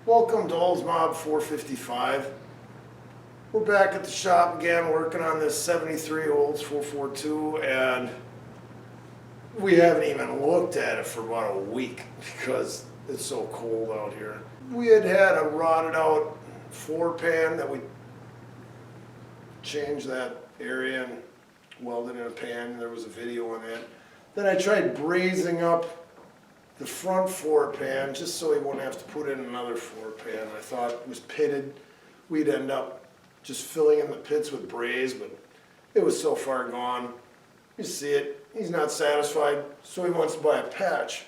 Welcome to Oldsmob 455. We're back at the shop again working on this 73 Olds 442, and we haven't even looked at it for about a week because it's so cold out here. We had a rotted out floor pan that we changed that area and welded in a pan. There was a video on that. Then I tried brazing up the front floor pan just so he wouldn't have to put in another floor pan. I thought it was pitted. We'd end up just filling in the pits with braze, but it was so far gone. You see it. He's not satisfied, so he wants to buy a patch.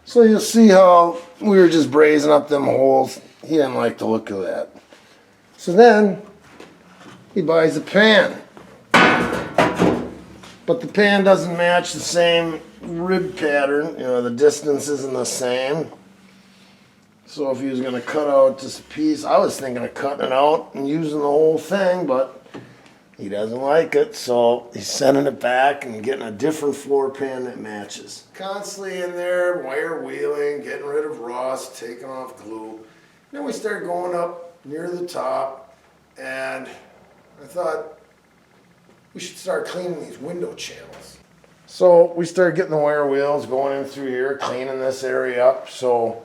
So you'll see how we were just brazing up them holes. He didn't like the look of that. So then he buys a pan. But the pan doesn't match the same rib pattern. You know, the distance isn't the same. So if he was going to cut out just a piece, I was thinking of cutting it out and using the whole thing, but he doesn't like it, so he's sending it back and getting a different floor pan that matches. Constantly in there, wire wheeling, getting rid of rust, taking off glue. Then we started going up near the top, and I thought, we should start cleaning these window channels. So we started getting the wire wheels going in through here, cleaning this area up. So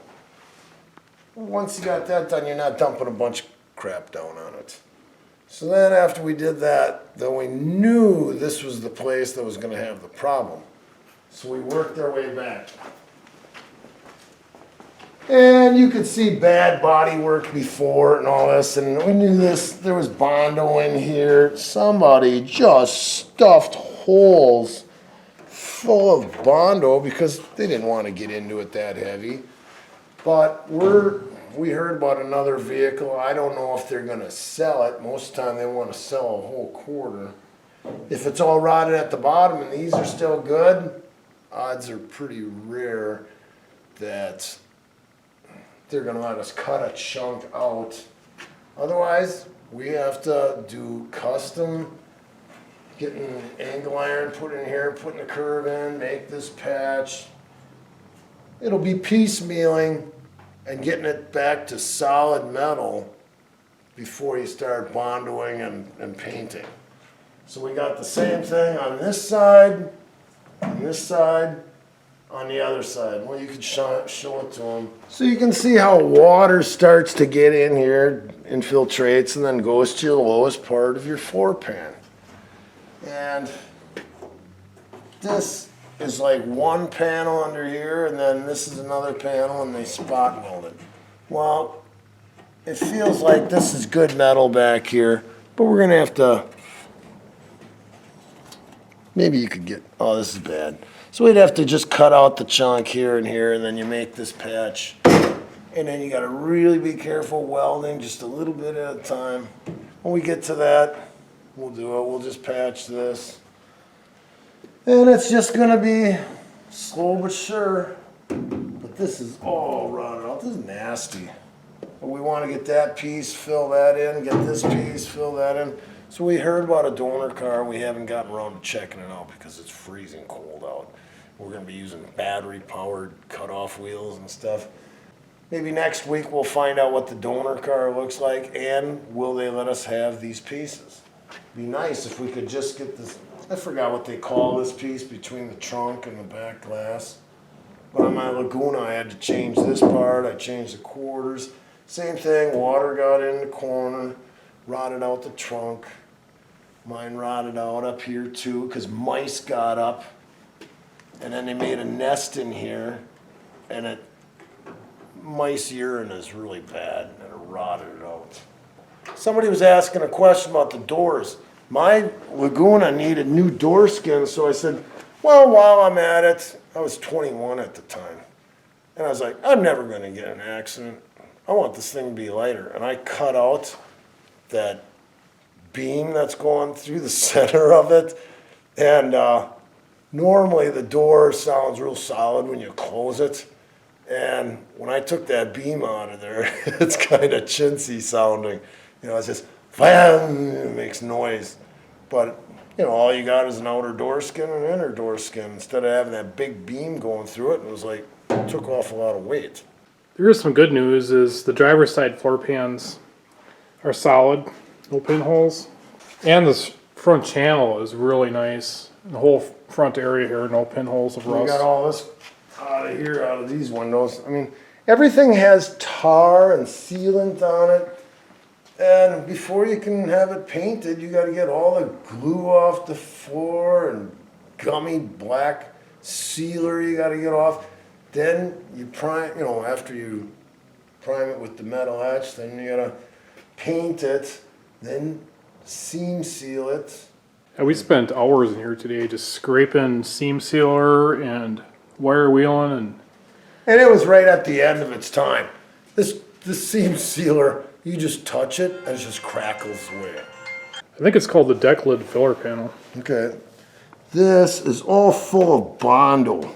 once you got that done, you're not dumping a bunch of crap down on it. So then after we did that, then we knew this was the place that was going to have the problem. So we worked our way back. And you could see bad body work before and all this, and we knew this, there was Bondo in here. Somebody just stuffed holes full of Bondo because they didn't want to get into it that heavy. But we heard about another vehicle. I don't know if they're gonna sell it. Most of the time they want to sell a whole quarter. If it's all rotted at the bottom and these are still good, odds are pretty rare that they're going to let us cut a chunk out. Otherwise, we have to do custom, getting angle iron put in here, putting a curve in, make this patch. It'll be piecemealing and getting it back to solid metal before you start bondoing and painting. So we got the same thing on this side, on the other side. Well, you can show it to them. So you can see how water starts to get in here, infiltrates, and then goes to the lowest part of your floor pan. And this is like one panel under here, and then this is another panel, and they spot weld it. Well, it feels like this is good metal back here, but we're gonna have to, maybe you could get, oh, this is bad. So we'd have to just cut out the chunk here, and then you make this patch. And then you gotta really be careful welding, just a little bit at a time. When we get to that, we'll do it. We'll just patch this. And it's just gonna be slow but sure. But this is all rotted out. This is nasty. But we wanna get that piece, fill that in, get this piece, fill that in. So we heard about a donor car. We haven't gotten around to checking it out because it's freezing cold out. We're going to be using battery-powered cutoff wheels and stuff. Maybe next week we'll find out what the donor car looks like, and will they let us have these pieces. It'd be nice if we could just get this, I forgot what they call this piece between the trunk and the back glass. But on my Laguna I had to change this part, I changed the quarters. Same thing, water got in the corner, rotted out the trunk. Mine rotted out up here too because mice got up, and then they made a nest in here, and mice urine is really bad, and it rotted it out. Somebody was asking a question about the doors. My Laguna needed new door skins, so I said, well, while I'm at it, I was 21 at the time, and I was like, I'm never going to get in an accident. I want this thing to be lighter, and I cut out that beam that's going through the center of it, and normally the door sounds real solid when you close it, and when I took that beam out of there, it's kind of chintzy sounding. You know, it's just bam, it makes noise. But you know, all you got is an outer door skin and an inner door skin instead of having that big beam going through it. And it was like, it took off a lot of weight. There is some good news is the driver's side floor pans are solid, no pinholes. And this front channel is really nice. The whole front area here, no pinholes of We rust. got all this out of here, out of these windows. I mean, everything has tar and sealant on it. And before you can have it painted, you got to get all the glue off the floor and gummy black sealer you got to get off. Then you prime, after you prime it with the metal etch, then you got to paint it, then seam seal it. Yeah, we spent hours in here today just scraping seam sealer and wire wheeling and And it was right at the end of its time. This seam sealer, you just touch it and it just crackles away. I think it's called the deck lid filler panel. Okay. This is all full of Bondo.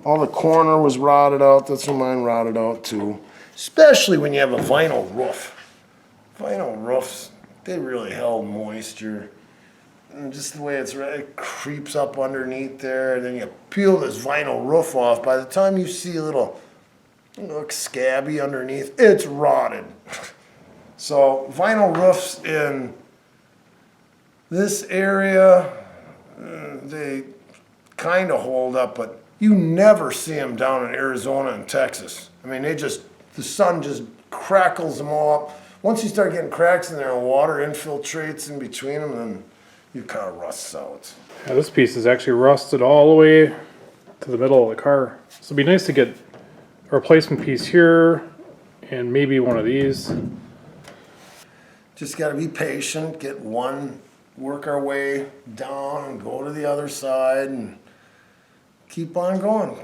All the corner was rotted out. That's where mine rotted out too. Especially when you have a vinyl roof. Vinyl roofs, they really held moisture. And just the way it creeps up underneath there. And then you peel this vinyl roof off. By the time you see a little, look scabby underneath, it's rotted. So vinyl roofs in this area, they kind of hold up, but you never see them down in Arizona and Texas. I mean, the sun just crackles them all up. Once you start getting cracks in there and water infiltrates in between them, then you kind of rusts out. Yeah, this piece is actually rusted all the way to the middle of the car. So it'd be nice to get a replacement piece here and maybe one of these. Just got to be patient, work our way down and go to the other side and keep on going.